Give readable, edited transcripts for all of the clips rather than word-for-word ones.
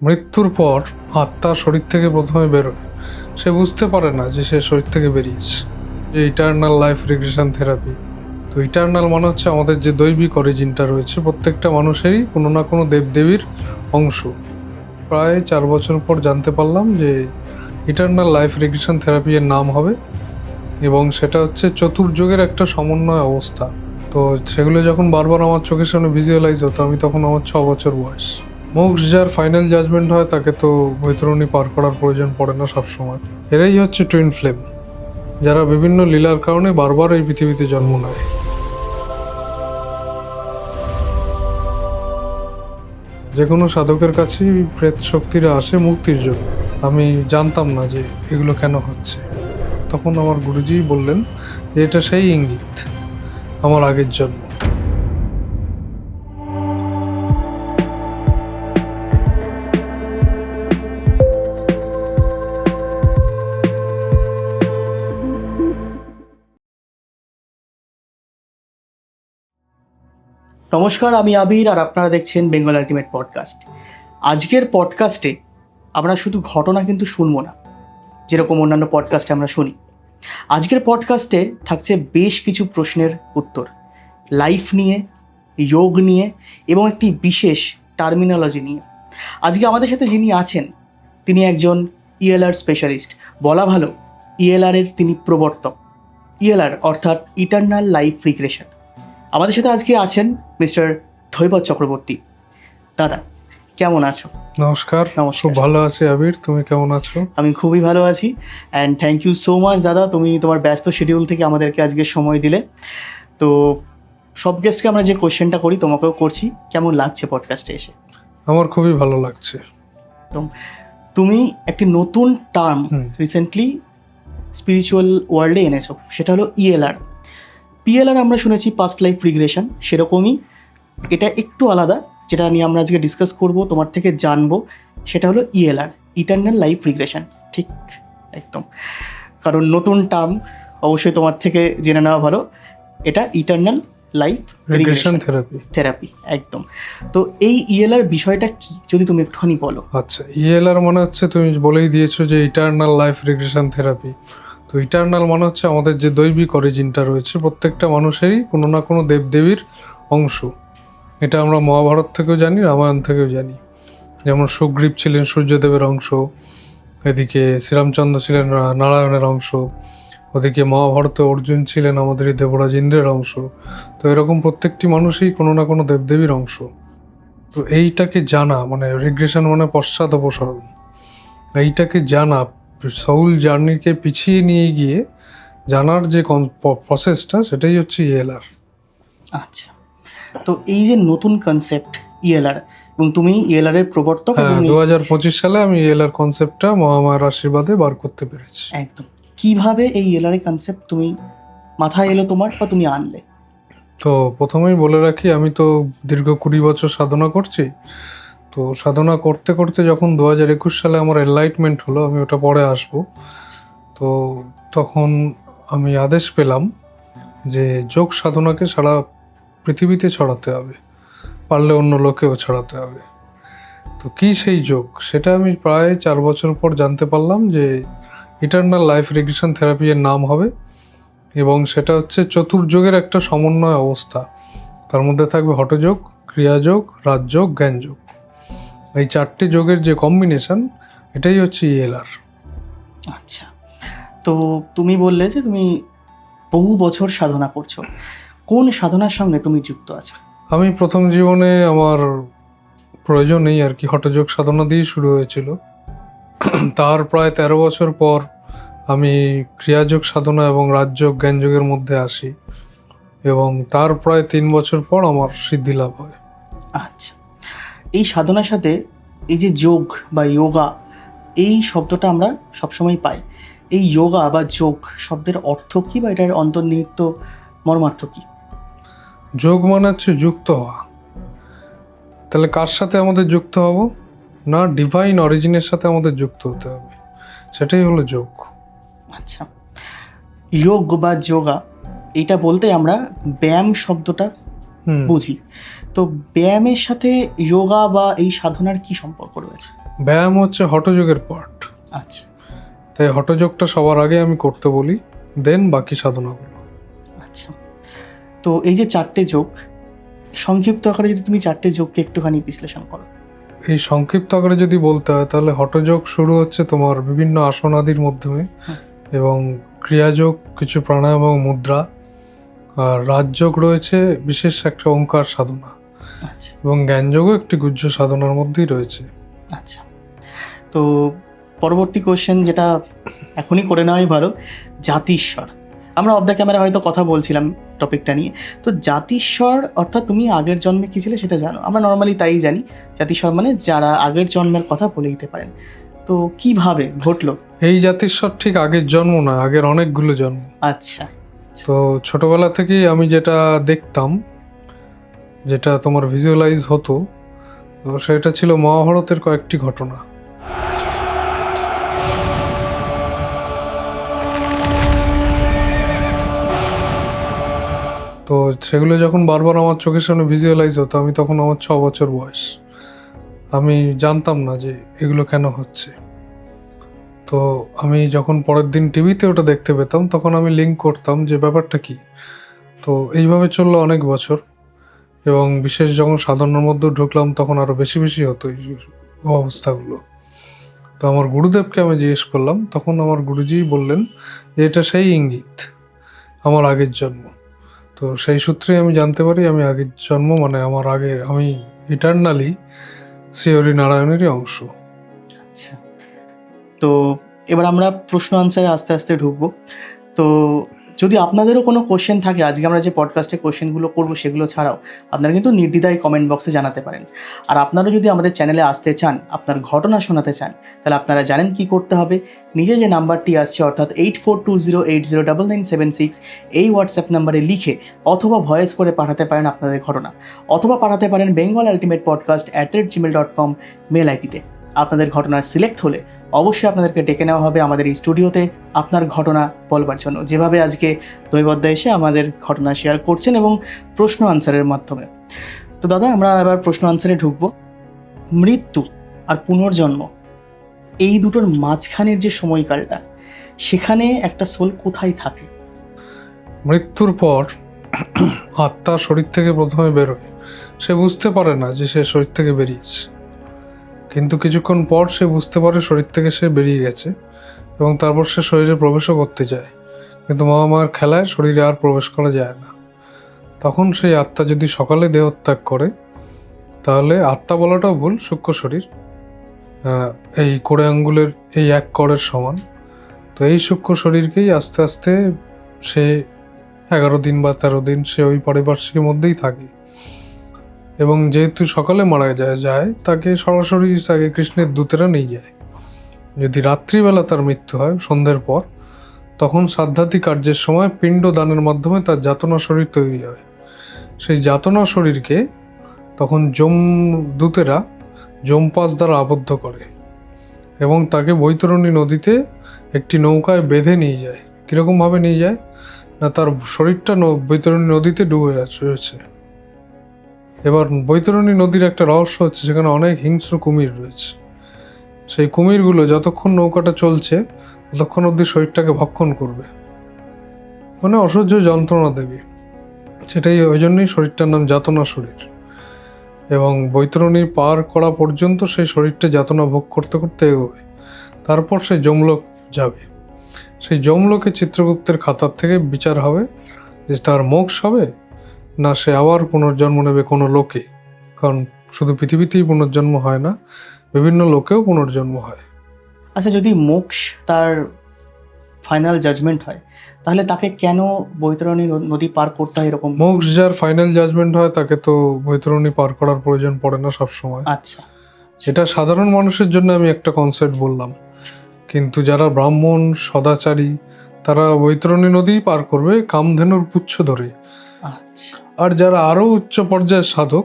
মৃত্যুর পর আত্মা শরীর থেকে প্রথমে বেরোয়, সে বুঝতে পারে না যে সে শরীর থেকে বেরিয়েছে। যে ইটার্নাল লাইফ রিগ্রেশন থেরাপি। তো ইটার্নাল মানে হচ্ছে আমাদের যে দৈবিক অরিজিনটা রয়েছে, প্রত্যেকটা মানুষেরই কোনো না কোনো দেবদেবীর অংশ। প্রায় 4 বছর পর জানতে পারলাম যে ইটার্নাল লাইফ রিগ্রেশন থেরাপি এর নাম হবে, এবং সেটা হচ্ছে চতুর্যুগের একটা সমন্বয় অবস্থা। তো সেগুলো যখন বারবার আমার চোখের সামনে ভিজুয়ালাইজ হতো, আমি তখন আমার 6 বছর বয়স। মোক্ষ যার ফাইনাল জাজমেন্ট হয়, তাকে তো বৈতরণী পার করার প্রয়োজন পড়ে না সবসময়। এরাই হচ্ছে টুইন ফ্লেম, যারা বিভিন্ন লীলার কারণে বারবার এই পৃথিবীতে জন্ম নেয়। যে কোনো সাধকের কাছেই প্রেত শক্তিরা আসে মুক্তির জন্য। আমি জানতাম না যে এগুলো কেন হচ্ছে। তখন আমার গুরুজি বললেন যে এটা সেই ইঙ্গিত আমার আগের জন্ম। নমস্কার, আমি আবির আর আপনারা দেখছেন বেঙ্গল আল্টিমেট পডকাস্ট। আজকের পডকাস্টে আমরা শুধু ঘটনা কিন্তু শুনবো না, যেরকম অন্যান্য পডকাস্টে আমরা শুনি। আজকের পডকাস্টে থাকছে বেশ কিছু প্রশ্নের উত্তর, লাইফ নিয়ে, যোগ নিয়ে এবং একটি বিশেষ টার্মিনোলজি নিয়ে। আজকে আমাদের সাথে যিনি আছেন তিনি একজন ইএলআর স্পেশালিস্ট, বলা ভালো ইএলআরের তিনি প্রবর্তক। ইএলআর অর্থাৎ ইটার্নাল লাইফ রিগ্রেশন। আমাদের সাথে আজকে আছেন মিস্টার ধৈবত চক্রবর্তী। দাদা, কেমন আছো? নমস্কার। খুব ভালো আছি আবির, তুমি কেমন আছো? আমি খুবই ভালো আছি, and thank you so much দাদা, তুমি তোমার ব্যস্ত শিডিউল থেকে আমাদেরকে আজকে সময় দিলে। তো সব গেস্টকে আমরা যে কোয়েশ্চেনটা করি তোমাকেও করছি, কেমন লাগছে পডকাস্টে এসে? আমার খুবই ভালো লাগছে। তো তুমি একটি নতুন টার্ম রিসেন্টলি স্পিরিচুয়াল ওয়ার্ল্ডে এনেছো, সেটা হলো ইএলআর। পিএলআর আমরা শুনেছি পাস্ট লাইফ রিগ্রেশন, সেরকমই এটা একটু আলাদা, যেটা নিয়ে আমরা আজকে ডিসকাস করব, তোমার থেকে জানবো, সেটা হলো ইএলআর, ইটার্নাল লাইফ রিগ্রেশন। ঠিক, একদম, কারণ নতুন টার্ম, অবশ্যই তোমার থেকে জেনে নেওয়া ভালো। এটা ইটার্নাল লাইফ রিগ্রেশন থেরাপি, একদম। তো এই ইএলআর বিষয়টা কি, যদি তুমি একটুখানি বলো। আচ্ছা, ইএলআর মানে হচ্ছে, তুমি বলেই দিয়েছো যে ইটার্নাল লাইফ রিগ্রেশন থেরাপি। তো ইটার্নাল মানে হচ্ছে আমাদের যে দৈবিক অরিজিনটা রয়েছে, প্রত্যেকটা মানুষেরই কোনো না কোনো দেবদেবীর অংশ। এটা আমরা মহাভারত থেকেও জানি, রামায়ণ থেকেও জানি। যেমন সুগ্রীব ছিলেন সূর্যদেবের অংশ, এদিকে শ্রীরামচন্দ্র ছিলেন নারায়ণের অংশ, ওদিকে মহাভারতে অর্জুন ছিলেন আমাদের এই দেবরাজ ইন্দ্রের অংশ। তো এরকম প্রত্যেকটি মানুষই কোনো না কোনো দেবদেবীর অংশ। তো এইটাকে জানা, মানে রিগ্রেশন মানে পশ্চাৎ অপসরণ, এইটাকে জানা, সোল জার্নিকে পিছিয়ে নিয়ে গিয়ে জানার যে প্রসেসটা, সেটাই হচ্ছে ইএলআর। আচ্ছা, তো এই যে নতুন কনসেপ্ট ইএলআর, এবং তুমি ইএলআর এর প্রবর্তক। 2025 সালে আমি ইএলআর কনসেপ্টটা মহামায়ার আশীর্বাদে বার করতে পেরেছি। একদম। কিভাবে এই ইএলআর এর কনসেপ্ট তুমি মাথায় এলো তোমার, বা তুমি আনলে? তো প্রথমেই বলে রাখি, আমি তো দীর্ঘ 20 বছর সাধনা করছি। তো সাধনা করতে করতে যখন 2021 সালে আমার এনলাইটমেন্ট হলো, আমি ওটা পরে আসবো। তো তখন আমি আদেশ পেলাম যে যোগ সাধনাকে সারা পৃথিবীতে ছড়াতে হবে, পারলে অন্য লোকেও ছড়াতে হবে। তো কি সেই যোগ, সেটা আমি প্রায় 4 বছর পর জানতে পারলাম যে ইটার্নাল লাইফ রিগ্রেশন থেরাপি এর নাম হবে, এবং সেটা হচ্ছে চতুর্যোগের একটা সমন্বয় অবস্থা। তার মধ্যে থাকবে হঠযোগ, ক্রিয়াযোগ, রাজযোগ, জ্ঞানযোগ। এই 4টে যোগের যে কম্বিনেশন, এটাই হচ্ছে ইএলআর। আচ্ছা, তো তুমি বললে যে তুমি বহু বছর সাধনা করছো, কোন সাধনার সঙ্গে তুমি যুক্ত আছো? আমি প্রথম জীবনে আমার প্রয়োজন নেই আর কি, হঠযোগ সাধনা দিয়ে শুরু হয়েছিল। তার প্রায় 13 বছর পর আমি ক্রিয়াযোগ সাধনা এবং রাজযোগ, জ্ঞানযোগের মধ্যে আসি, এবং তার প্রায় 3 বছর পর আমার সিদ্ধি লাভ হয়। আচ্ছা, এই সাধনার সাথে এই যে যোগ বা যোগা, এই শব্দটা আমরা সবসময় পাই। এই যোগা বা যোগ শব্দের অর্থ কী, বা এটার অন্তর্নিহিত মর্মার্থ কী? যোগ মানে হচ্ছে যুক্ত হওয়া। তাহলে কার সাথে আমাদের যুক্ত হব? না, ডিভাইন অরিজিনের সাথে আমাদের যুক্ত হতে হবে, সেটাই হলো যোগ। আচ্ছা, যোগ বা যোগা, এটা বলতে আমরা ব্যায়াম শব্দটা বুঝি। তো ব্যায়ামের সাথে যোগা বা এই সাধনার কি সম্পর্ক রয়েছে? ব্যায়াম হচ্ছে হঠযোগের পার্ট, আচ্ছা তাই হঠযোগটা সবার আগে আমি করতে বলি, দেন বাকি সাধনাগুলো। আচ্ছা। তো এই যে 4টে যোগ, সংক্ষিপ্ত আকারে যদি তুমি 4টে যোগকে একটুখানি বিশ্লেষণ করো। এই সংক্ষিপ্ত আকারে যদি বলতে হয় তাহলে হঠযোগ শুরু হচ্ছে তোমার বিভিন্ন আসনাদির মাধ্যমে, এবং ক্রিয়াযোগ কিছু প্রাণায়াম এবং মুদ্রা, আর রাজযোগ রয়েছে বিশেষ একটা ওঙ্কার সাধনা, আচ্ছা এবং জ্ঞানযোগও একটি গুহ্য সাধনার মধ্যেই রয়েছে। আচ্ছা। তো পরবর্তী কোশ্চেন, যেটা এখনই করে নেওয়াই ভালো, জাতিস্বর। আমরা অফ দ্য ক্যামেরা হয়তো কথা বলছিলাম টপিকটা নিয়ে। তো জাতিস্বর অর্থাৎ তুমি আগের জন্মে কী ছিলে সেটা জানো, আমরা নর্মালি তাই জানি। জাতিস্বর মানে যারা আগের জন্মের কথা বলে দিতে পারেন। তো কিভাবে ঘটলো? এই জাতিস্বর ঠিক আগের জন্ম না, আগের অনেকগুলো জন্ম। আচ্ছা তো ছোটবেলা থেকেই আমি যেটা দেখতাম, যেটা তোমার ভিজুয়ালাইজ হতো, তো সেটা ছিল মহাভারতের কয়েকটি ঘটনা। তো সেগুলো যখন বারবার আমার চোখের সামনে ভিজুয়ালাইজ হতো, আমি তখন আমার 6 বছর বয়স। আমি জানতাম না যে এগুলো কেন হচ্ছে। তো আমি যখন পরের দিন টিভিতে ওটা দেখতে পেতাম, তখন আমি লিঙ্ক করতাম যে ব্যাপারটা কি। তো এইভাবে চললো অনেক বছর, এবং বিশেষ যখন সাধনার মধ্যে ঢুকলাম তখন আরও বেশি বেশি হতো এই অবস্থাগুলো। তো আমার গুরুদেবকে আমি জিজ্ঞেস করলাম, তখন আমার গুরুজি বললেন যে এটা সেই ইঙ্গিত আমার আগের জন্ম। তো সেই সূত্রে আমি জানতে পারি আমি আগের জন্ম মানে আমার আগে আমি ইটারনালি শ্রীহরি নারায়ণেরই অংশ। আচ্ছা। তো এবার আমরা প্রশ্ন আনসারে আস্তে আস্তে ঢুকবো। তো যদি আপনাদেরও কোনো কোশ্চেন থাকে, আজকে আমরা যে পডকাস্টে কোশ্চেনগুলো করবো সেগুলো ছাড়াও আপনারা কিন্তু নির্দ্বিধায় কমেন্ট বক্সে জানাতে পারেন। আর আপনারা যদি আমাদের চ্যানেলে আসতে চান, আপনার ঘটনা শোনাতে চান, তাহলে আপনারা জানেন কি করতে হবে। নিজে যে নাম্বারটি আসছে অর্থাৎ 8420809976, এই হোয়াটসঅ্যাপ নাম্বারে লিখে অথবা ভয়েস করে পাঠাতে পারেন আপনাদের ঘটনা, অথবা পাঠাতে পারেন bengalultimatepodcast@gmail.com মেল আইডিতে। আপনাদের ঘটনা সিলেক্ট হলে অবশ্যই আপনাদেরকে ডেকে নেওয়া হবে আমাদের এই স্টুডিওতে আপনার ঘটনা বলবার জন্য, যেভাবে আজকে দৈবদ্দা এসে আমাদের ঘটনা শেয়ার করছেন এবং প্রশ্ন আনসারের মাধ্যমে। তো দাদা, আমরা এবার প্রশ্ন আনসারে ঢুকবো। মৃত্যু আর পুনর্জন্ম, এই দুটোর মাঝখানের যে সময়কালটা, সেখানে একটা সোল কোথায় থাকে? মৃত্যুর পর আত্মা শরীর থেকে প্রথমে বেরোয়, সে বুঝতে পারে না যে সে শরীর থেকে বেরিয়েছে, কিন্তু কিছুক্ষণ পর সে বুঝতে পারে শরীর থেকে সে বেরিয়ে গেছে, এবং তারপর সে শরীরে প্রবেশও করতে যায়, কিন্তু মহামায়ার খেলায় শরীরে আর প্রবেশ করা যায় না। তখন সেই আত্মা যদি সকালে দেহত্যাগ করে, তাহলে আত্মা বলাটাও ভুল, সূক্ষ্ম শরীর এই কোড়ে আঙ্গুলের এই এক করের সমান। তো এই সূক্ষ্ম শরীরকেই আস্তে আস্তে সে 11 দিন বা 13 দিন সে ওই পারিপার্শ্বিকের মধ্যেই থাকে, এবং যেহেতু সকালে মারা যায় তাকে সরাসরি তাকে কৃষ্ণের দূতেরা নিয়ে যায়। যদি রাত্রিবেলা তার মৃত্যু হয় সন্ধ্যের পর, তখন সাধ্যাত্মিক কার্যের সময় পিণ্ড দানের মাধ্যমে তার যাতনা শরীর তৈরি হয়। সেই যাতনা শরীরকে তখন দূতেরা যমপাস দ্বারা আবদ্ধ করে, এবং তাকে বৈতরণী নদীতে একটি নৌকায় বেঁধে নিয়ে যায়। কীরকমভাবে নিয়ে যায় না, তার শরীরটা বৈতরণী নদীতে ডুবে রয়েছে। এবার বৈতরণী নদীর একটা রহস্য হচ্ছে সেখানে অনেক হিংস্র কুমির রয়েছে। সেই কুমিরগুলো যতক্ষণ নৌকাটা চলছে ততক্ষণ অবধি শরীরটাকে ভক্ষণ করবে, মানে অসহ্য যন্ত্রণা দেবে। সেটাই ওই জন্যই শরীরটার নাম যাতনা শরীর, এবং বৈতরণী পার করা পর্যন্ত সেই শরীরটা যাতনা ভোগ করতে করতে এগোবে। তারপর সে যমলোক যাবে। সেই যমলোকে চিত্রগুপ্তের খাতার থেকে বিচার হবে যে তার মোক্ষ হবে না সে আবার পুনর্জন্ম নেবে কোনো লোকে, কারণ শুধু পৃথিবীতেই পুনর্জন্ম হয় না, বিভিন্ন লোকেও পুনর্জন্ম হয়। আচ্ছা, যদি মোক্ষ তার ফাইনাল জাজমেন্ট হয়, তাহলে তাকে কেন বৈতরণী নদী পার করতে হয় এরকম? মোক্ষ যার ফাইনাল জাজমেন্ট হয় তাকে তো বৈতরণী পার করার প্রয়োজন পড়ে না সবসময়। আচ্ছা, এটা সাধারণ মানুষের জন্য আমি একটা কনসেপ্ট বললাম, কিন্তু যারা ব্রাহ্মণ সদাচারী তারা বৈতরণী নদী পার করবে কামধেনুর পুচ্ছ ধরে। আচ্ছা, আর যারা আরও উচ্চ পর্যায়ের সাধক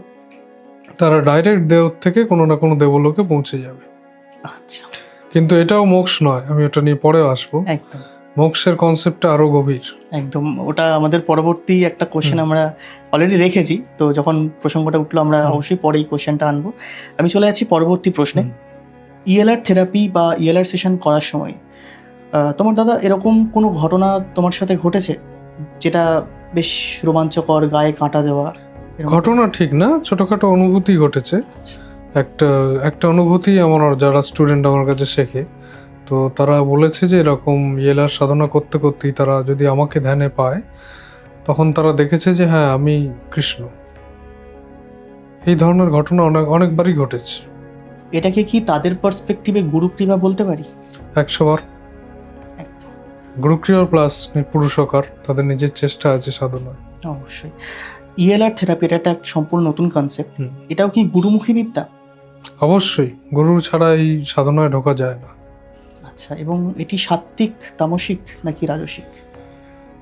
তারা ডাইরেক্ট দেহ থেকে কোনো না কোনো দেবলোকে পৌঁছে যাবে। আচ্ছা, কিন্তু এটাও মোক্ষ নয়, আমি ওটা নিয়ে পরে আসবো। একদম মোক্ষের কনসেপ্টটা আরো গভীর। একদম, ওটা আমাদের পরবর্তী একটা কোশ্চেন আমরা অলরেডি রেখেছি। তো যখন প্রসঙ্গটা উঠলো আমরা অবশ্যই পরেই কোশ্চেনটা আনবো। আমি চলে যাচ্ছি পরবর্তী প্রশ্নে। ইএলআর থেরাপি বা ইএলআর সেশন করার সময় তোমার দাদা এরকম কোনো ঘটনা তোমার সাথে ঘটেছে যেটা বেশ রোমাঞ্চকর, গায়ে কাঁটা দেওয়া? এরকম? ঘটনা ঠিক না, ছোটখাটো অনুভূতি ঘটেছে। আচ্ছা। একটা একটা অনুভূতি আমার, যারা স্টুডেন্ট আমার কাছে শেখে, তো তারা বলেছে যে এরকম ইয়েলার সাধনা করতে করতেই তারা যদি আমাকে ধ্যানে পায়, তখন তারা দেখেছে যে হ্যাঁ আমি কৃষ্ণ। এই ধরনের ঘটনা অনেকবারই ঘটেছে। এটাকে কি তাদের পার্সপেক্টিভে গুরুকৃপা বলতে পারি? 100 বার একদম, গুরুক্রিয়া প্লাস পুরুষকার, তাদের নিজের চেষ্টা আছে সাধনায়। অবশ্যই। ইএলআর থেরাপি এটা একটা সম্পূর্ণ নতুন কনসেপ্ট। হুম। এটাও কি গুরুমুখী বিদ্যা? অবশ্যই, গুরু ছাড়া এই সাধনায় ঢোকা যায় না। আচ্ছা, এবং এটি সাত্ত্বিক, তামসিক নাকি রাজসিক?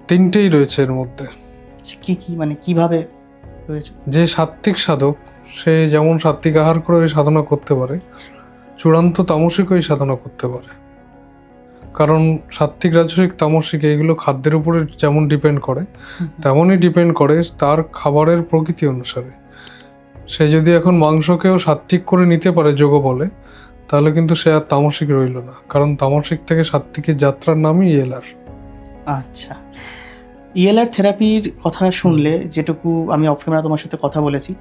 তিনটেই রয়েছে এর মধ্যে। কি কি মানে কিভাবে রয়েছে? যে সাত্ত্বিক সাধক, সে যেমন সাত্ত্বিক আহার করে ওই সাধনা করতে পারে, চূড়ান্ত তামসিক ওই সাধনা করতে পারে। কারণ সাত্ত্বিক, রাজসিক, তামসিক এইগুলো খাদ্যের উপরে যেমন ডিপেন্ড করে, তেমনই ডিপেন্ড করে তার খাবারের প্রকৃতি অনুসারে। সে যদি এখন মাংসকেও সাত্ত্বিক করে নিতে পারে যোগ বলে, তাহলে কিন্তু সে আর তামসিক রইল না, কারণ তামসিক থেকে সাত্ত্বিকের যাত্রার নামই ইয়েলার। আচ্ছা, ইএলআর থেরাপির কথা শুনলে, যেটুকু আমি অফ ক্যামেরা তোমার সাথে কথা বলেছি,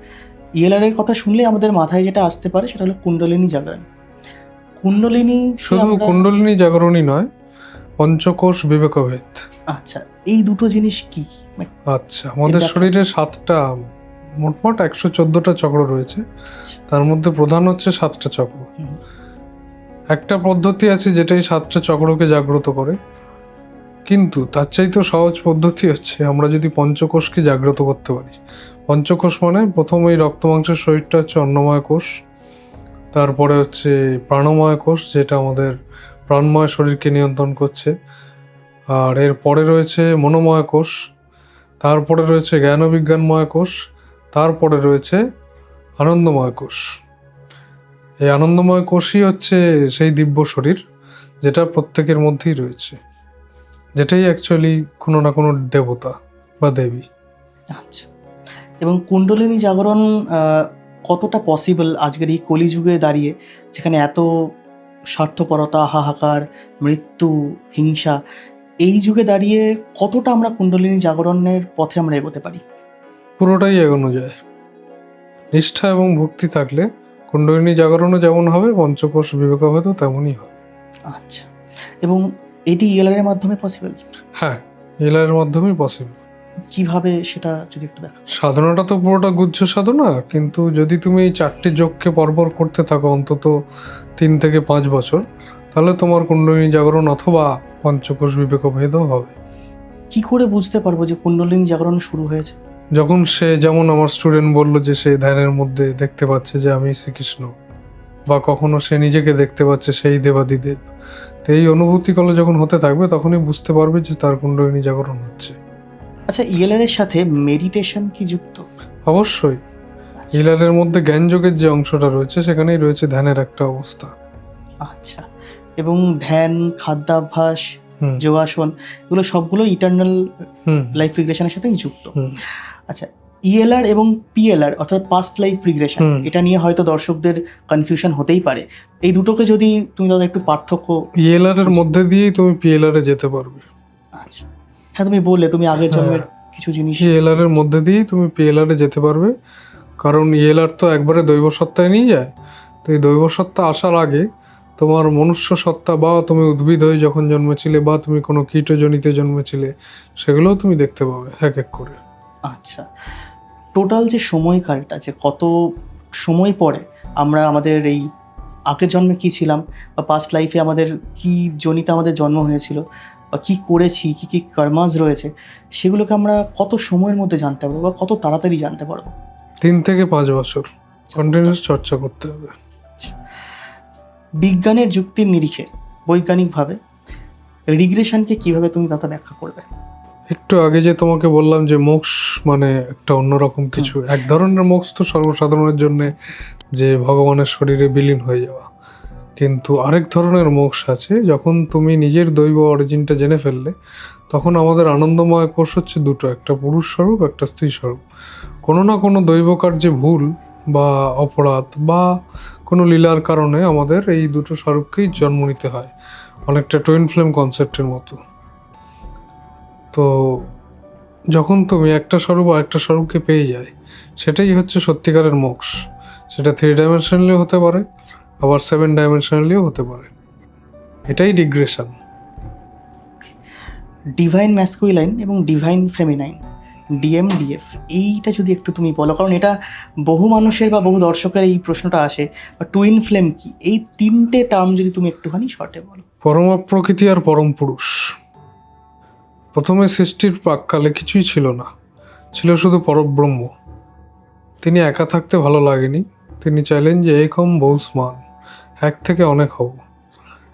ইএলআর এর কথা শুনলে আমাদের মাথায় যেটা আসতে পারে সেটা হলো কুণ্ডলিনী জাগরণ। কুণ্ডলিনী শুধু কুণ্ডলিনী জাগরণই নয়, পঞ্চকোষ বিবেকভেদ। আচ্ছা, এই দুটো জিনিস কি? আচ্ছা, আমাদের শরীরে 7টা, মোটমাট 114টা চক্র রয়েছে, তার মধ্যে প্রধান হচ্ছে 7টা চক্র। একটা পদ্ধতি আছে যেটাই 7টা চক্রকে জাগ্রত করে, কিন্তু তার চাইতেও সহজ পদ্ধতি হচ্ছে আমরা যদি পঞ্চকোষকে জাগ্রত করতে পারি। পঞ্চকোষ মানে প্রথম এই রক্ত মাংসের শরীরটা হচ্ছে অন্নময় কোষ, তারপরে হচ্ছে প্রাণময় কোষ, যেটা আমাদের প্রাণময় শরীরকে নিয়ন্ত্রণ করছে, আর এর পরে রয়েছে মনোময় কোষ, তারপরে রয়েছে জ্ঞান ও বিজ্ঞানময় কোষ, তারপরে রয়েছে আনন্দময় কোষ। এই আনন্দময় কোষই হচ্ছে সেই দিব্য শরীর যেটা প্রত্যেকের মধ্যেই রয়েছে, যেটাই অ্যাকচুয়ালি কোনো না কোনো দেবতা বা দেবী। আচ্ছা, এবং কুণ্ডলিনী জাগরণ কতটা পসিবল আজকের এই কলিযুগে দাঁড়িয়ে, যেখানে এত স্বার্থপরতা, হাহাকার, মৃত্যু, হিংসা, এই যুগে দাঁড়িয়ে কতটা আমরা কুণ্ডলিনী জাগরণের পথে আমরা এগোতে পারি? পুরোটাই এগোনো যায়। নিষ্ঠা এবং ভক্তি থাকলে কুণ্ডলিনী জাগরণও যেমন হবে, পঞ্চকোষ বিবেকভেদও তেমনই হবে। আচ্ছা, এবং এটি ইএলআর এর মাধ্যমে পসিবল? হ্যাঁ, ইয়েলারের মাধ্যমেই পসিবল। কিভাবে সেটা যদি একটু ব্যাখ্যা? সাধনাটা তো পুরোটা গুহ্য সাধনা, কিন্তু যদি তুমি এই 4টি যোগকে পরপর করতে থাকো অন্তত 3 থেকে 5 বছর, তাহলে তোমার কুণ্ডলিনী জাগরণ অথবা পঞ্চকোষ বিবেকভেদও হবে। কি করে বুঝতে পারবো যে কুণ্ডলিনী জাগরণ শুরু হয়েছে? যখন সে, যেমন আমার স্টুডেন্ট বললো যে সে ধ্যানের মধ্যে দেখতে পাচ্ছে যে আমি শ্রীকৃষ্ণ, বা কখনো সে নিজেকে দেখতে পাচ্ছে সেই দেবাদিদেব, তো এই অনুভূতিগুলো যখন হতে থাকবে তখনই বুঝতে পারবে যে তার কুণ্ডলিনী জাগরণ হচ্ছে। আচ্ছা, ইএলআর এর সাথে মেডিটেশন কি যুক্ত? অবশ্যই, আচ্ছা, ইলারের মধ্যে জ্ঞানযোগের যে অংশটা রয়েছে সেখানেই রয়েছে ধ্যানের একটা অবস্থা। আচ্ছা, এবং ধ্যান, খাদ্যাভ্যাস, হুম, যোগাসন, এগুলো সবগুলো ইটারনাল হুম, লাইফ রিগ্রেশনের সাথে যুক্ত। হুম। আচ্ছা, ইএলআর এবং পিএলআর অর্থাৎ পাস্ট লাইফ রিগ্রেশন, হুম। এটা নিয়ে হয়তো দর্শকদের কনফিউশন হতেই পারে। এই দুটোকে যদি তুমি দাদা একটু পার্থক্য। ইএলআর এর মধ্যে দিয়েই তুমি পিএলআর এ যেতে পারবে। আচ্ছা, হ্যাঁ, তুমি বললে তুমি আগের জন্মের কিছু জিনিস। ইএলআর এর মধ্যে দিয়েই তুমি পিএলআর এ যেতে পারবে, কারণ ইএলআর তো একবারে দৈব সত্তায় নিয়ে যায়। তো এই দৈব সত্তা আসার আগে তোমার মনুষ্য সত্তা, বা তুমি উদ্ভিদ হয়ে যখন জন্মেছিলে, বা তুমি কোনো কীটজনিতে জন্মেছিলে, সেগুলোও তুমি দেখতে পাবে এক এক করে। আচ্ছা, টোটাল যে সময়কালটা, যে কত সময় পরে আমরা আমাদের এই আগের জন্মে কী ছিলাম, বা পাস্ট লাইফে আমাদের কী জনিতে আমাদের জন্ম হয়েছিল, বা কী করেছি, কী কী কর্মাস রয়েছে, সেগুলোকে আমরা কত সময়ের মধ্যে জানতে পারবো বা কত তাড়াতাড়ি জানতে পারবো? 3 থেকে 5 বছর কন্টিনিউয়াস চর্চা করতে হবে। বিজ্ঞানের যুক্তির নিরিখে, বৈজ্ঞানিকভাবে রিগ্রেশনকে কিভাবে তুমি দাদা ব্যাখ্যা করবে? একটু আগে যে তোমাকে বললাম যে মোক্ষ মানে একটা অন্যরকম কিছু, এক ধরনের মোক্ষ তো সর্বসাধারণের জন্য যে ভগবানের শরীরে বিলীন হয়ে যাওয়া, কিন্তু আরেক ধরনের মোক্ষ আছে যখন তুমি নিজের দৈব অরিজিনটা জেনে ফেললে। তখন আমাদের আনন্দময় কোষ হচ্ছে দুটো, একটা পুরুষ স্বরূপ, একটা স্ত্রী স্বরূপ। কোনো না কোনো দৈব কার্যে ভুল বা অপরাধ বা কোনো লীলার কারণে আমাদের এই দুটো স্বরূপকেই জন্ম নিতে হয়, অনেকটা টুইন ফ্লেম কনসেপ্টের মতো। তো যখন তুমি একটা স্বরূপ আর একটা স্বরূপকে পেয়ে যায়, সেটাই হচ্ছে সত্যিকারের মোক্ষ। সেটা 3 ডাইমেনশনালিও হতে পারে, আবার 7 ডাইমেনশনালিও হতে পারে। এটাই রিগ্রেশন। ডিভাইন ম্যাসকুইলাইন এবং ডিভাইন ফেমিনাইন, ডিএমডিএফ, এইটা যদি একটু তুমি বলো, কারণ এটা বহু মানুষের বা বহু দর্শকের এই প্রশ্নটা আসে। টুইন ফ্লেম কি, এই তিনটে টার্ম যদি তুমি একটুখানি শর্টে বলো। পরম প্রকৃতি আর পরম পুরুষ। প্রথমে সৃষ্টির প্রাককালে কিছুই ছিল না, ছিল শুধু পরব্রহ্ম। তিনি একা থাকতে ভালো লাগেনি, তিনি চাইলেন যে একম বহুস্মান, এক থেকে অনেক হব।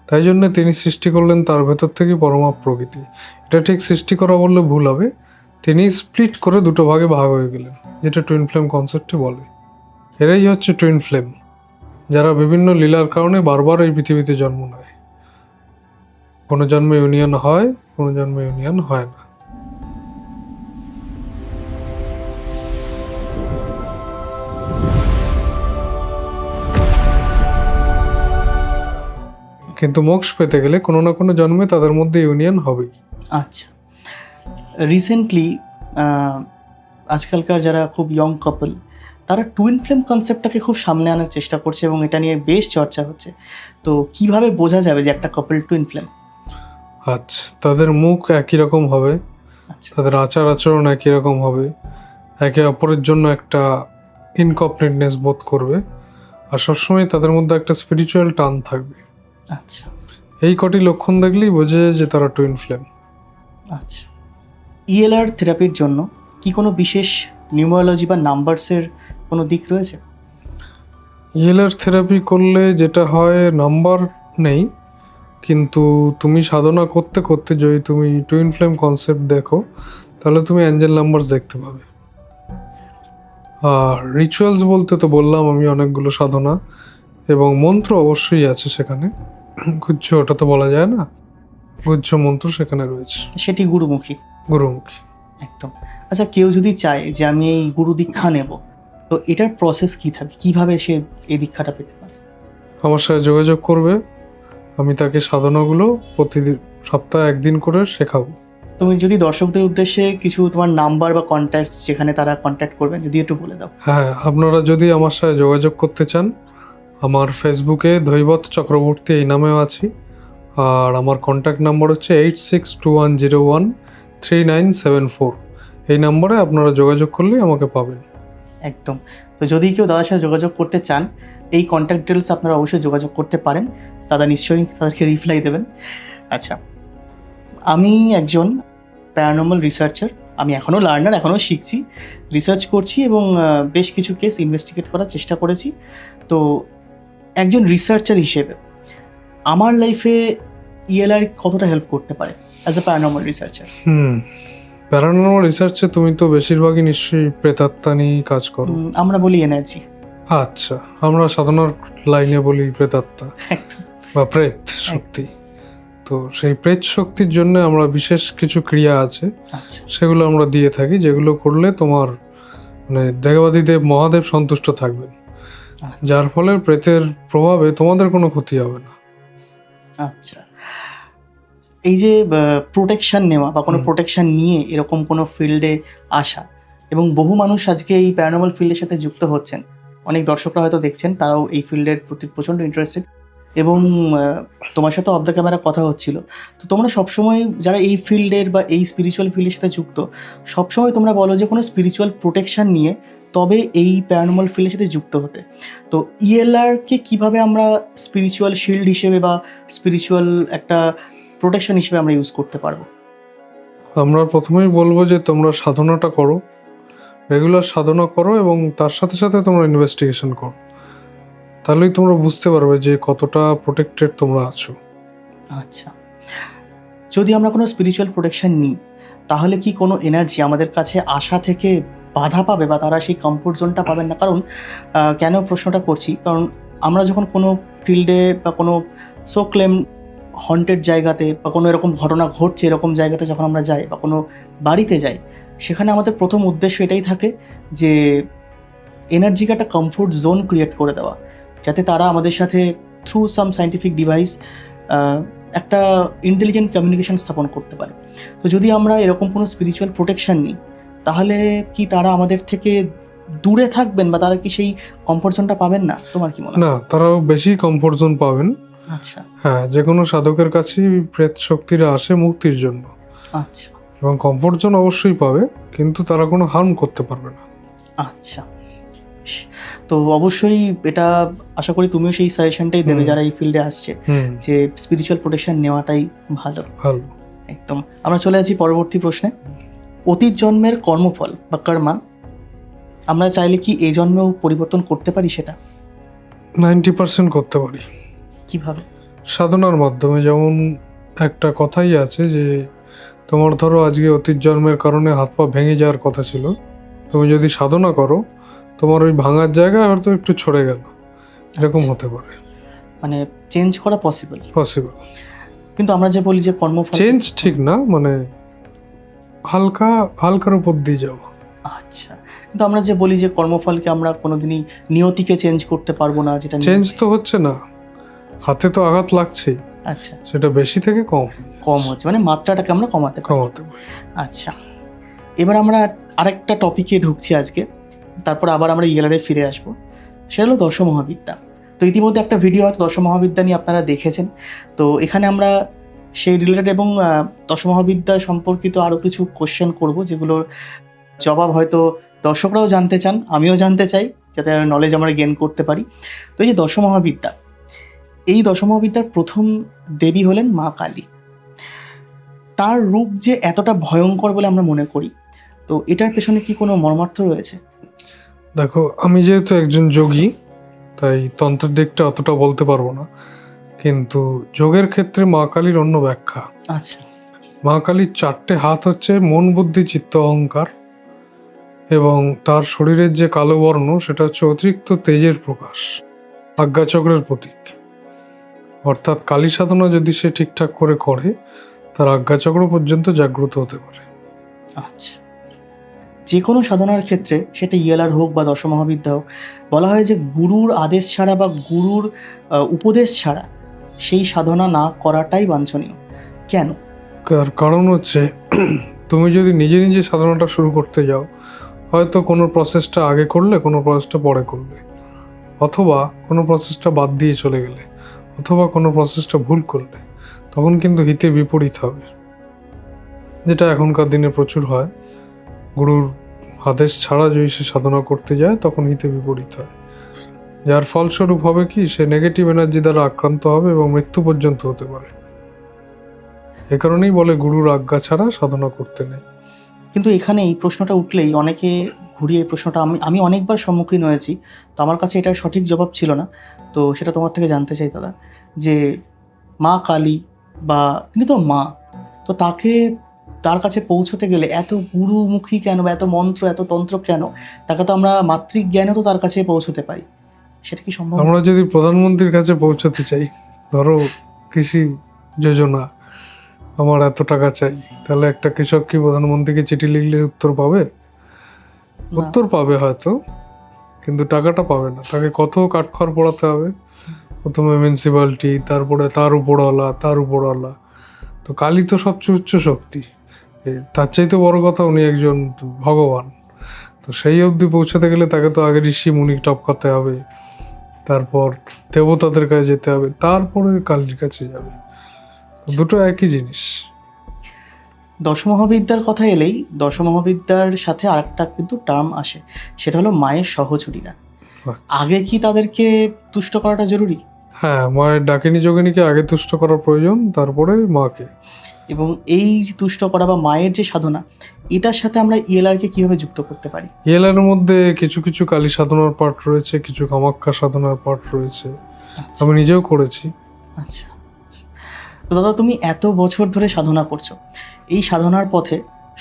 তাই জন্য তিনি সৃষ্টি করলেন তার ভেতর থেকে পরমাপ প্রকৃতি। এটা ঠিক সৃষ্টি করা বললে ভুল হবে, তিনি স্প্লিট করে দুটো ভাগে ভাগ হয়ে গেলেন, যেটা টুইন ফ্লেম কনসেপ্টে বলে। এরাই হচ্ছে টুইন ফ্লেম, যারা বিভিন্ন লীলার কারণে বারবার এই পৃথিবীতে জন্ম নেয়। কোনো জন্মে ইউনিয়ন হয়, কোনো জন্মে ইউনিয়ন হয় না। কিন্তু মোক্ষ পেতে গেলে কোনো না কোনো জন্মে তাদের মধ্যে ইউনিয়ন হবেই। আচ্ছা, রিসেন্টলি আজকালকার যারা খুব ইয়ং কাপল, তারা টুইন ফ্লেম কনসেপ্টটাকে খুব সামনে আনার চেষ্টা করছে এবং এটা নিয়ে বেশ চর্চা হচ্ছে। তো কিভাবে বোঝা যাবে যে একটা কাপল টুইন ফ্লেম? আচ্ছা, তাদের মুখ একই রকম হবে, আচ্ছা, তাদের আচার আচরণ একই রকম হবে, একে অপরের জন্য একটা ইনকমপ্লিটনেস বোধ করবে, আর সবসময় তাদের মধ্যে একটা স্পিরিচুয়াল টান থাকবে। আচ্ছা, এই কটি লক্ষণ দেখলেই বোঝে যে তারা টুইন ফ্লেম। আচ্ছা। ইএলআর থেরাপির জন্য কি কোনো বিশেষ নিউমারোলজি বা নাম্বারসের কোনো দিক রয়েছে? ইএলআর থেরাপি করলে যেটা হয়, নাম্বার নেই, কিন্তু তুমি সাধনা করতে করতে যদি তুমি টুইন ফ্লেম কনসেপ্ট দেখো, তাহলে তুমি অ্যাঞ্জেল নাম্বার দেখতে পাবে। আর রিচুয়ালস বলতে তো বললাম আমি অনেকগুলো সাধনা এবং মন্ত্র অবশ্যই আছে সেখানে। গুচ্ছ ওটা তো বলা যায় না, গুচ্ছ মন্ত্র সেখানে রয়েছে, সেটি গুরুমুখী। গুরুমুখী। একদম। আচ্ছা, কেউ যদি চায় যে আমি এই গুরু দীক্ষা নেব, তো এটার প্রসেস কী থাকে, কিভাবে সে এই দীক্ষাটা পেতে পারে? আমার সাথে যোগাযোগ করবে, আমি তাকে সাধনাগুলো প্রতিদিন সপ্তাহে একদিন করে শেখাবো। তুমি যদি দর্শকদের উদ্দেশ্যে কিছু তোমার নাম্বার বা কন্ট্যাক্টস যেখানে তারা কন্ট্যাক্ট করবেন যদি একটু বলে দাও। হ্যাঁ, আপনারা যদি আমার সাথে যোগাযোগ করতে চান, আমার ফেসবুকে ধৈবত চক্রবর্তী এই নামেও আছি, আর আমার কন্ট্যাক্ট নাম্বার হচ্ছে 8621013974। এই নম্বরে আপনারা যোগাযোগ করলেই আমাকে পাবেন। একদম। তো যদি কেউ দাদার সাথে যোগাযোগ করতে চান, এই কন্ট্যাক্ট ডিটেলস আপনারা অবশ্যই যোগাযোগ করতে পারেন, দাদা নিশ্চয়ই তাদেরকে রিপ্লাই দেবেন। আচ্ছা, আমি একজন প্যারানর্মাল রিসার্চার, আমি এখনও লার্নার, এখনও শিখছি, রিসার্চ করছি এবং বেশ কিছু কেস ইনভেস্টিগেট করার চেষ্টা করেছি। তো একজন রিসার্চার হিসেবে আমার লাইফে ইএলআর কতটা হেল্প করতে পারে as a paranormal researcher? Paranormal রিসার্চে তুমি তো বেশিরভাগই নিশ্চয়ই প্রেতাত্মা নিয়ে কাজ করো। আমরা বলি এনার্জি। আচ্ছা, আমরা সাধনার লাইনে বলি প্রেতাত্মা একদম। বা প্রেত শক্তি। তো সেই প্রেত শক্তির জন্য আমরা বিশেষ কিছু ক্রিয়া আছে, আচ্ছা, সেগুলো আমরা দিয়ে থাকি, যেগুলো করলে তোমার মানে দেবাদিদেব মহাদেব সন্তুষ্ট থাকবেন, যার ফলে প্রেতের প্রভাবে তোমাদের কোনো ক্ষতি হবে না। আচ্ছা, এই যে প্রোটেকশন নেওয়া বা কোনো প্রোটেকশন নিয়ে এরকম কোনো ফিল্ডে আসা, এবং বহু মানুষ আজকে এই প্যারানর্মাল ফিল্ডের সাথে যুক্ত হচ্ছেন, অনেক দর্শকরা হয়তো দেখছেন, তারাও এই ফিল্ডের প্রতি প্রচণ্ড ইন্টারেস্টেড, এবং তোমার সাথে অফ দ্য ক্যামেরা কথা হচ্ছিল। তো তোমরা সবসময় যারা এই ফিল্ডের বা এই স্পিরিচুয়াল ফিল্ডের সাথে যুক্ত, সবসময় তোমরা বলো যে কোনো স্পিরিচুয়াল প্রোটেকশন নিয়ে তবে এই প্যারানর্মাল ফিল্ডের সাথে যুক্ত হতে। তো ইএলআরকে কীভাবে আমরা স্পিরিচুয়াল শিল্ড হিসেবে বা স্পিরিচুয়াল একটা প্রোটেকশন হিসেবে আমরা ইউজ করতে পারবো? আমরা প্রথমেই বলবো যে তোমরা সাধনাটা করো, রেগুলার সাধনা করো, এবং তার সাথে সাথে তোমরা ইনভেস্টিগেশন করো, তাহলেই তোমরা বুঝতে পারবে যে কতটা প্রোটেক্টেড তোমরা আছো। আচ্ছা, যদি আমরা কোনো স্পিরিচুয়াল প্রোটেকশন নিই, তাহলে কি কোনো এনার্জি আমাদের কাছে আসা থেকে বাধা পাবে বা তারা সেই কমফোর্ট জোনটা পাবেন না? কারণ কেন প্রশ্নটা করছি, কারণ আমরা যখন কোনো ফিল্ডে বা কোনো সোক্লেম হন্টেড জায়গাতে বা কোনো এরকম ঘটনা ঘটছে এরকম জায়গাতে যখন আমরা যাই বা কোনো বাড়িতে যাই, সেখানে আমাদের প্রথম উদ্দেশ্য এটাই থাকে যে এনার্জিকে একটা কমফোর্ট জোন ক্রিয়েট করে দেওয়া, যাতে তারা আমাদের সাথে থ্রু সাম সায়েন্টিফিক ডিভাইস একটা ইন্টেলিজেন্ট কমিউনিকেশন স্থাপন করতে পারে। তো যদি আমরা এরকম কোনো স্পিরিচুয়াল প্রোটেকশন নিই, তাহলে কি তারা আমাদের থেকে দূরে থাকবেন বা তারা কি সেই কমফোর্ট জোনটা পাবেন না? তোমার কি মনে হয়? না, তারাও বেশি কমফোর্ট জোন পাবেন। আচ্ছা হ্যাঁ, যে কোনো সাধকের কাছেই প্রেত শক্তিরা আসে মুক্তির জন্য, আচ্ছা এবং কমফোর্ট জোন অবশ্যই পাবে, কিন্তু তারা কোনো হার্ম করতে পারবে না। আচ্ছা। বেশ। তো অবশ্যই এটা আশা করি তুমিও সেই সাজেশনটাই দেবে যারা এই ফিল্ডে আসছে, যে স্পিরিচুয়াল প্রোটেকশন নেওয়াটাই ভালো। ভালো। একদম। আমরা চলে যাচ্ছি পরবর্তী প্রশ্নে। অতীত জন্মের কর্মফল বা কর্মা আমরা চাইলে কি এই জন্মেও পরিবর্তন করতে পারি? সেটা 90% করতে পারি কিভাবে? সাধনার মাধ্যমে। যেমন একটা কথাই আছে যে তোমার ধরো আজকে অতীত জন্মের কারণে হাত পা ভেঙে যাওয়ার কথা ছিল, তুমি যদি সাধনা করো তোমার ওই ভাঙার জায়গায় হয়তো একটু ছড়ে গেল, এরকম হতে পারে। মানে চেঞ্জ করা পসিবল? পসিবল। কিন্তু আমরা যে বলি যে কর্মফল চেঞ্জ ঠিক না, মানে হালকার উপর দিয়ে যাওয়া। আচ্ছা, কিন্তু আমরা যে বলি যে কর্মফলকে আমরা কোনোদিনই নিয়তিকে চেঞ্জ করতে পারবো না, যেটা চেঞ্জ তো হচ্ছে না, হাতে তো আঘাত লাগছেই, আচ্ছা সেটা বেশি থেকে কম কম হচ্ছে, মানে মাত্রাটাকে আমরা কমাতে পারি। কমাতে। আচ্ছা, এবার আমরা আরেকটা টপিকে ঢুকছি আজকে, তারপর আবার আমরা ইয়েলারে ফিরে আসবো। সেটা হলো দশমহাবিদ্যা। তো ইতিমধ্যে একটা ভিডিও হয়তো দশমহাবিদ্যা নিয়ে আপনারা দেখেছেন। তো এখানে আমরা সেই রিলেটেড এবং দশমহাবিদ্যা সম্পর্কিত আরও কিছু কোশ্চেন করব, যেগুলোর জবাব হয়তো দর্শকরাও জানতে চান, আমিও জানতে চাই, যাতে নলেজ আমরা গেইন করতে পারি। তো এই যে দশমহাবিদ্যা, এই দশমহাবিদ্যার প্রথম দেবী হলেন মা কালী। তার রূপ যে এতটা ভয়ঙ্কর বলে আমরা মনে করি, তো এটার পেছনে কি কোনো মর্মার্থ রয়েছে? দেখো, আমি যেহেতু একজন যোগী, তাই তন্ত্রের দিকটা অতটা বলতে পারবো না, কিন্তু যোগের ক্ষেত্রে মা কালীর অন্য ব্যাখ্যা। আচ্ছা মা কালীর 4টে হাত হচ্ছে মন, বুদ্ধি, চিত্ত, অহংকার, এবং তার শরীরের যে কালো বর্ণ সেটা হচ্ছে অতিরিক্ত তেজের প্রকাশ, আজ্ঞাচক্রের প্রতীক। অর্থাৎ কালী সাধনা যদি সে ঠিকঠাক করে তার আজ্ঞাচক্র পর্যন্ত জাগ্রত হতে পারে। আচ্ছা, যে কোনো সাধনার ক্ষেত্রে, সেটা ইয়েলার হোক বা দশমহাবিদ্যা হোক, বলা হয় যে গুরুর আদেশ ছাড়া বা গুরুর উপদেশ ছাড়া সেই সাধনা না করাটাই বাঞ্ছনীয়। কেন? কারণ হচ্ছে তুমি যদি নিজে নিজে সাধনাটা শুরু করতে যাও, হয়তো কোনো প্রসেসটা আগে করলে, কোনো প্রসেসটা পরে করলে, অথবা কোনো প্রসেসটা বাদ দিয়ে চলে গেলে, অথবা কোনো প্রসেসটা ভুল করলে, তখন কিন্তু হিতে বিপরীত হবে, যেটা এখনকার দিনে প্রচুর হয়। গুরুর আদেশ ছাড়া যদি সে সাধনা করতে যায় তখন হিতে বিপরীত হয়, যার ফলস্বরূপ হবে কি, সে নেগেটিভ এনার্জি দ্বারা আক্রান্ত হবে এবং মৃত্যু পর্যন্ত হতে পারে। এ কারণেই বলে গুরুর আজ্ঞা ছাড়া সাধনা করতে নেই। কিন্তু এখানে এই প্রশ্নটা উঠলেই অনেকে ঘুরিয়ে এই প্রশ্নটা আমি অনেকবার সম্মুখীন হয়েছি, তো আমার কাছে এটার সঠিক জবাব ছিল না। তো সেটা তোমার থেকে জানতে চাই দাদা, যে মা কালী বা তিনি তো মা, তো তার কাছে পৌঁছতে গেলে এত গুরুমুখী কেন, বা এত মন্ত্র, এত তন্ত্র কেন? তাকে তো আমরা মাতৃজ্ঞানে তো তার কাছে পৌঁছতে পারি, সেটা কি সম্ভব? আমরা যদি প্রধানমন্ত্রীর কাছে পৌঁছতে চাই, ধরো কৃষি যোজনা, আমার এত টাকা চাই, তাহলে একটা কৃষক কি প্রধানমন্ত্রীকে চিঠি লিখলে উত্তর পাবে? উত্তর পাবে হয়তো, কিন্তু টাকাটা পাবে না। তাকে কত কাঠখড় পোড়াতে হবে, প্রথমে মিউনিসিপ্যালিটি, তারপরে তার উপরওয়ালা। তো কালী তো সবচেয়ে উচ্চ শক্তি, তার চাইতে বড় কথা উনি একজন ভগবান। তো সেই অবধি পৌঁছাতে গেলে তাকে তো আগে ঋষি মুনি টপকাতে হবে, তারপর দেবতাদের কাছে যেতে হবে, তারপরে কালীর কাছে যাবে। দুটো একই জিনিস। দশমহাবিদ্যার কথা এলেই দশমহাবিদ্যার সাথে আরেকটা কিন্তু টার্ম আসে, সেটা হলো মায়ের সহচরীরা। আগে কি তাদেরকে তুষ্ট করাটা জরুরি? হ্যাঁ, মায়ের ডাকিনী যোগিনীকে আগে তুষ্ট করার প্রয়োজন, তারপরে মাকে। এবং এই যে তুষ্ট করা বা মায়ের যে সাধনা, এটার সাথে আমরা ইএলআরকে কিভাবে যুক্ত করতে পারি? ইয়েলার মধ্যে কিছু কিছু কালী সাধনার পাঠ রয়েছে, কিছু কামাখ্যা সাধনার পাঠ রয়েছে, আচ্ছা আমি নিজেও করেছি। আচ্ছা। তো দাদা, তুমি এত বছর ধরে সাধনা করছো, এই সাধনার পথে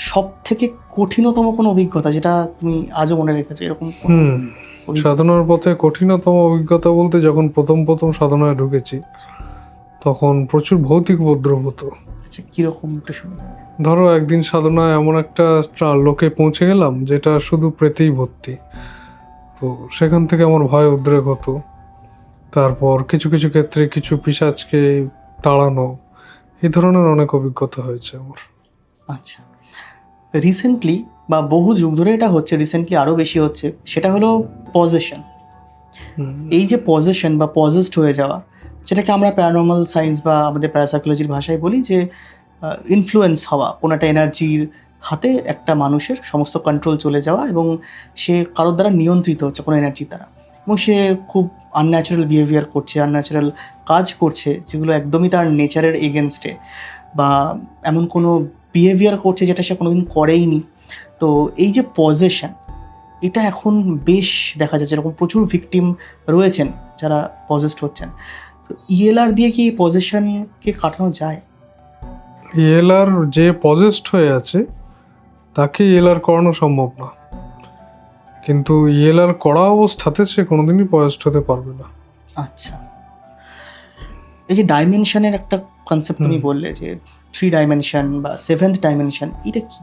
সব থেকে কঠিনতম কোনো অভিজ্ঞতা যেটা তুমি আজও মনে রেখেছো, এরকম কোনো অভিজ্ঞতা? সাধনার পথে কঠিনতম অভিজ্ঞতা বলতে, যখন প্রথম সাধনায় ঢুকেছি তখন প্রচুর ভৌতিক উপদ্রব হতো। আচ্ছা, কিরকম একটু শুনি। ধরো একদিন সাধনায় এমন একটা লোকে পৌঁছে গেলাম যেটা শুধু প্রেতেই ভর্তি। তো তো সেখান থেকে আমার ভয় উদ্রেক হতো। তারপর কিছু কিছু ক্ষেত্রে কিছু পিশাচকে তাড়ানো, এই ধরনের অনেক অভিজ্ঞতা হয়েছে আমার। আচ্ছা, রিসেন্টলি বা বহু যুগ ধরে এটা হচ্ছে, রিসেন্টলি আরও বেশি হচ্ছে, সেটা হলো পজেশন। এই যে পজেশন বা পজেসড হয়ে যাওয়া, যেটাকে আমরা প্যারানর্মাল সায়েন্স বা আমাদের প্যারাসাইকোলজির ভাষায় বলি যে ইনফ্লুয়েন্স হওয়া, কোনো একটা এনার্জির হাতে একটা মানুষের সমস্ত কন্ট্রোল চলে যাওয়া এবং সে কারোর দ্বারা নিয়ন্ত্রিত হচ্ছে কোনো এনার্জির দ্বারা, এবং সে খুব আনন্যাচারাল বিহেভিয়ার করছে, আনন্যাচারাল কাজ করছে যেগুলো একদমই তার নেচারের এগেনস্টে, বা এমন কোনো বিহেভিয়ার করছে যেটা সে কোনোদিন করেইনি। তো এই যে পজেশন, এটা এখন বেশ দেখা যাচ্ছে, এরকম প্রচুর ভিকটিম রয়েছেন যারা পজেসড হচ্ছেন। তো ইএলআর দিয়ে কি এই পজেশনকে কাটানো যায়? ইএলআর যে পজেসড হয়ে আছে তাকে ইএলআর করানো সম্ভব না, কিন্তু ইএলআর করা অবস্থাতে সে কোনোদিনই পজেসড হতে পারবে না। আচ্ছা, এই যে ডাইমেনশনের একটা কনসেপ্ট তুমি বললে যে 3 ডাইমেনশন বা 7th ডাইমেনশন, এটা কি?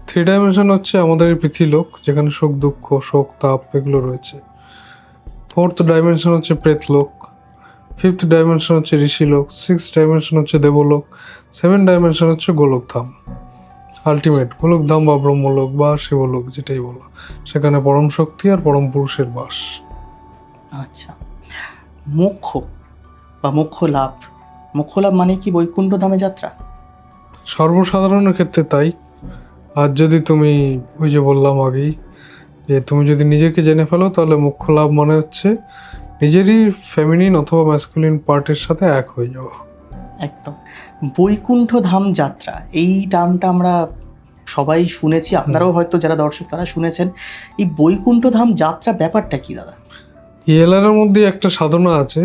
3 ডাইমেনশন হচ্ছে আমাদের এই পৃথিলোক, যেখানে সুখ দুঃখ শোক তাপ এগুলো রয়েছে। 4th ডাইমেনশন হচ্ছে প্রেতলোক, 5th ডাইমেনশন হচ্ছে ঋষিলোক, 6th ডাইমেনশন হচ্ছে দেবলোক, 7th ডাইমেনশন হচ্ছে গোলকধাম, আলটিমেট গোলকধাম বা ব্রহ্মলোক বা শিবলোক যেটাই বলো, সেখানে পরম শক্তি আর পরম পুরুষের বাস। আচ্ছা, মোক্ষ বা মোক্ষ লাভ, মোক্ষ লাভ মানে কি বৈকুণ্ঠ ধামে যাত্রা? সর্বসাধারণের ক্ষেত্রে তাই। আর যদি তুমি ওই যে বললাম আগেই যে তুমি যদি নিজেকে জেনে ফেলো, তাহলে মোক্ষ লাভ মানে হচ্ছে নিজেরই ফেমিনিন অথবা ম্যাসকুলিন পার্টের সাথে এক হয়ে যাওয়া। একদম। বৈকুণ্ঠ ধাম যাত্রা, এই টার্মটা আমরা সবাই শুনেছি, আপনারাও হয়তো যারা দর্শক তারা শুনেছেন। এই বৈকুণ্ঠ ধাম যাত্রা ব্যাপারটা কি দাদা? ইএলআর এর মধ্যে একটা সাধনা আছে,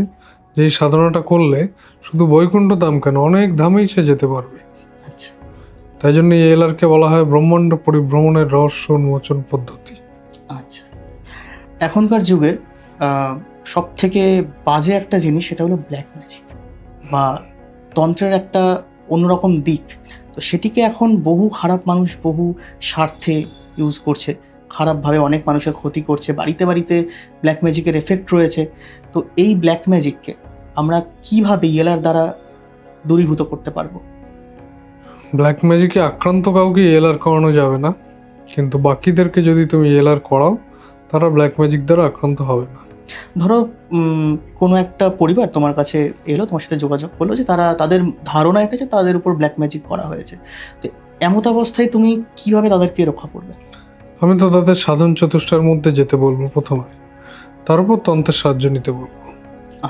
যেই সাধনাটা করলে শুধু বৈকুণ্ঠ ধাম কেন অনেক ধামেই সে যেতে পারবে। আচ্ছা, তাই জন্য ইএলআরকে বলা হয় ব্রহ্মাণ্ড পরিভ্রমণের রহস্য উন্মোচন পদ্ধতি। আচ্ছা। এখনকার যুগে সব থেকে বাজে একটা জিনিস, সেটা হলো ব্ল্যাক ম্যাজিক বা তন্ত্রের একটা অন্যরকম দিক। তো সেটিকে এখন বহু খারাপ মানুষ বহু স্বার্থে ইউজ করছে, খারাপভাবে অনেক মানুষের ক্ষতি করছে, বাড়িতে বাড়িতে ব্ল্যাক ম্যাজিকের এফেক্ট রয়েছে। তো এই ব্ল্যাক ম্যাজিককে আমরা কিভাবে ইএলআর দ্বারা দূরীভূত করতে পারবো? ব্ল্যাক ম্যাজিকে আক্রান্ত কাউকে ইএলআর করানো যাবে না, কিন্তু বাকিদেরকে যদি তুমি ইএলআর করাও তারা ব্ল্যাক ম্যাজিক দ্বারা আক্রান্ত হবে না। ধরো কোনো একটা পরিবার তোমার কাছে এলো, তোমার সাথে যোগাযোগ করলো যে তাদের ধারণা এটা যে তাদের উপর ব্ল্যাক ম্যাজিক করা হয়েছে। তো এমত অবস্থায় তুমি কিভাবে তাদেরকে রক্ষা করবে? আমি তো তাদের সাধন চতুষ্টার মধ্যে যেতে বলবো প্রথমে, তার উপর তন্ত্রের সাহায্য নিতে বলবো।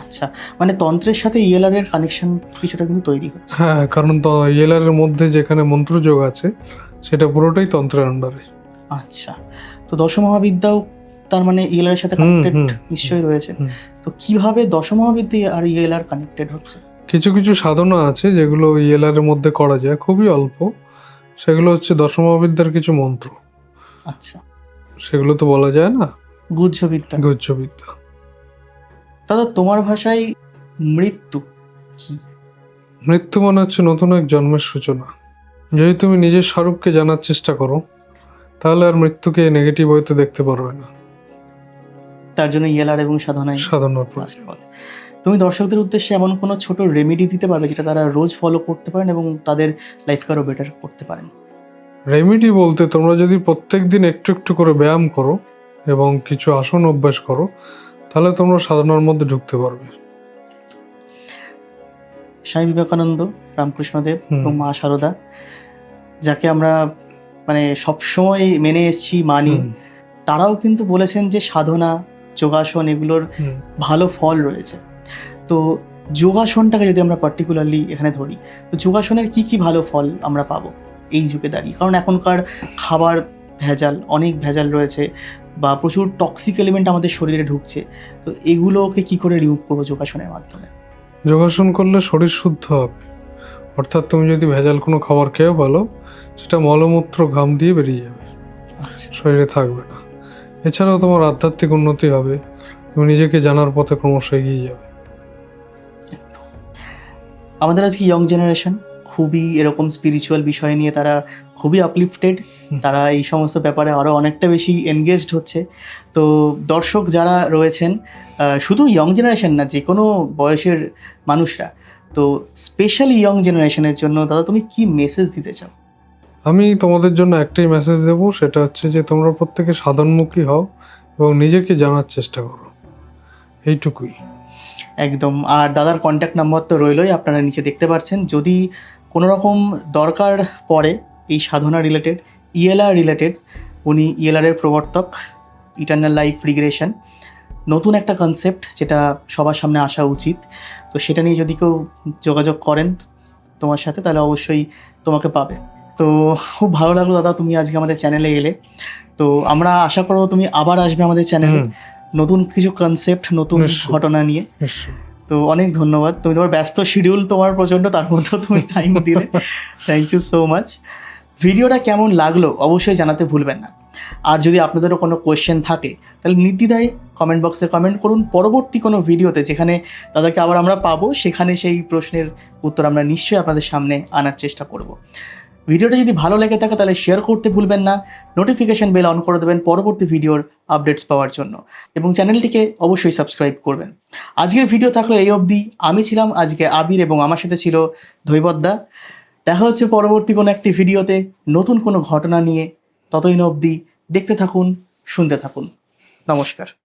আচ্ছা, মানে তন্ত্রের সাথে ইএলআর এর কানেকশন কিছুটা কিন্তু তৈরি হচ্ছে। হ্যাঁ, কারণ তো ইএলআর এর মধ্যে যেখানে মন্ত্রযোগ আছে সেটা পুরোটাই তন্ত্রের আন্ডারে। আচ্ছা, তো দশমহাবিদ্যাও তার মানে ইএলআর এর সাথে কানেক্টেড নিশ্চয়ই রয়েছে। তো কিভাবে দশমহাবিদ্যা আর ইএলআর কানেক্টেড হচ্ছে? কিছু কিছু সাধনা আছে যেগুলো ইএলআর এর মধ্যে করা যায়, খুবই অল্প। সেগুলো হচ্ছে দশমহাবিদ্যার কিছু মন্ত্র। আচ্ছা, সেগুলো তো বলা যায় না, গুহ্যবিদ্যা। গুহ্যবিদ্যা। দাদা, তোমার ভাষায় মৃত্যু কি? মৃত্যু মানে হচ্ছে নতুন এক জন্মের সূচনা। যদি তুমি নিজের স্বরূপকে জানার চেষ্টা করো, তাহলে আর মৃত্যুকে নেগেটিভ হইতে দেখতে পারবে না। তার জন্য ইএলআর এবং সাধনায় সাধনার পর পথ। তুমি দর্শকদের উদ্দেশ্যে এমন কোনো ছোট রেমেডি দিতে পারবে যেটা তারা রোজ ফলো করতে পারেন এবং তাদের লাইফকে আরও বেটার করতে পারেন? রেমেডি বলতে তোমরা যদি প্রত্যেকদিন একটু একটু করে ব্যায়াম করো এবং কিছু আসন অভ্যাস করো, তাহলে তোমরা সাধনার মধ্যে ঢুকতে পারবে। স্বামী বিবেকানন্দ, রামকৃষ্ণদেব এবং মা শারদা, যাকে আমরা মানে সবসময় মেনে এসেছি, মানি, তারাও কিন্তু বলেছেন যে সাধনা, যোগাসন এগুলোর ভালো ফল রয়েছে। তো যোগাসনটাকে যদি আমরা পার্টিকুলারলি এখানে ধরি, তো যোগাসনের কি কি ভালো ফল আমরা পাবো এই যুগে দাঁড়িয়ে? কারণ এখনকার খাবার ভেজাল, অনেক ভেজাল রয়েছে, বা প্রচুর টক্সিক এলিমেন্ট আমাদের শরীরে ঢুকছে। তো এগুলোকে কি করে রিমুভ করবো যোগাসনের মাধ্যমে? যোগাসন করলে শরীর শুদ্ধ হবে, অর্থাৎ তুমি যদি ভেজাল কোনো খাবার খেয়েও ভালো, সেটা মলমূত্র ঘাম দিয়ে বেরিয়ে যাবে, শরীরে থাকবে না। এছাড়াও তোমার আধ্যাত্মিক উন্নতি হবে, তুমি নিজেকে জানার পথে ক্রমশ এগিয়ে যাবে। আমাদের আজকে ইয়ং জেনারেশন খুবই এরকম স্পিরিচুয়াল বিষয় নিয়ে তারা খুবই আপলিফটেড, তারা এই সমস্ত ব্যাপারে আরও অনেকটা বেশি এনগেজড হচ্ছে। তো দর্শক যারা রয়েছেন, শুধু ইয়ং জেনারেশন না, যে কোনো বয়সের মানুষরা, তো স্পেশালি ইয়ং জেনারেশনের জন্য দাদা তুমি কি মেসেজ দিতে চাও? আমি তোমাদের জন্য একটাই মেসেজ দেব, সেটা হচ্ছে যে তোমরা প্রত্যেকে সাধনমুখী হও এবং নিজেকে জানার চেষ্টা করো, এইটুকুই। একদম। আর দাদার কন্ট্যাক্ট নাম্বার তো রইলই, আপনারা নিচে দেখতে পাচ্ছেন। যদি কোনো রকম দরকার পড়ে এই সাধনা রিলেটেড, ইএলআর রিলেটেড, উনি ইএলআরের প্রবর্তক, ইটারনাল লাইফ রিগ্রেশন, নতুন একটা কনসেপ্ট যেটা সবার সামনে আসা উচিত। তো সেটা নিয়ে যদি কেউ যোগাযোগ করেন তোমার সাথে, তাহলে অবশ্যই তোমাকে পাবে। তো খুব ভালো লাগলো দাদা তুমি আজকে আমাদের চ্যানেলে এলে। তো আমরা আশা করবো তুমি আবার আসবে আমাদের চ্যানেলে নতুন কিছু কনসেপ্ট, নতুন নিশ্চয়ই। ঘটনা নিয়ে। নিশ্চয়ই। তো অনেক ধন্যবাদ, তুমি তোমার ব্যস্ত শিডিউল তোমার প্রচণ্ড, তার মধ্যেও তুমি টাইম দিলে, থ্যাংক ইউ সো মাচ। ভিডিওটা কেমন লাগলো অবশ্যই জানাতে ভুলবেন না। আর যদি আপনাদেরও কোনো কোয়েশ্চেন থাকে তাহলে নির্দ্বিধায় কমেন্ট বক্সে কমেন্ট করুন। পরবর্তী কোনো ভিডিওতে যেখানে দাদাকে আবার আমরা পাবো, সেখানে সেই প্রশ্নের উত্তর আমরা নিশ্চয়ই আপনাদের সামনে আনার চেষ্টা করব। ভিডিওটা যদি ভালো লেগে থাকে তাহলে শেয়ার করতে ভুলবেন না, নোটিফিকেশন বেল অন করে দেবেন পরবর্তী ভিডিওর আপডেটস পাওয়ার জন্য, এবং চ্যানেলটিকে অবশ্যই সাবস্ক্রাইব করবেন। আজকের ভিডিও থাকলো এই অবধি। আমি ছিলাম আজকে আবির এবং আমার সাথে ছিল ধৈবতদা। দেখা হচ্ছে পরবর্তী কোনো একটি ভিডিওতে নতুন কোনো ঘটনা নিয়ে। ততদিন অবধি দেখতে থাকুন, শুনতে থাকুন। নমস্কার।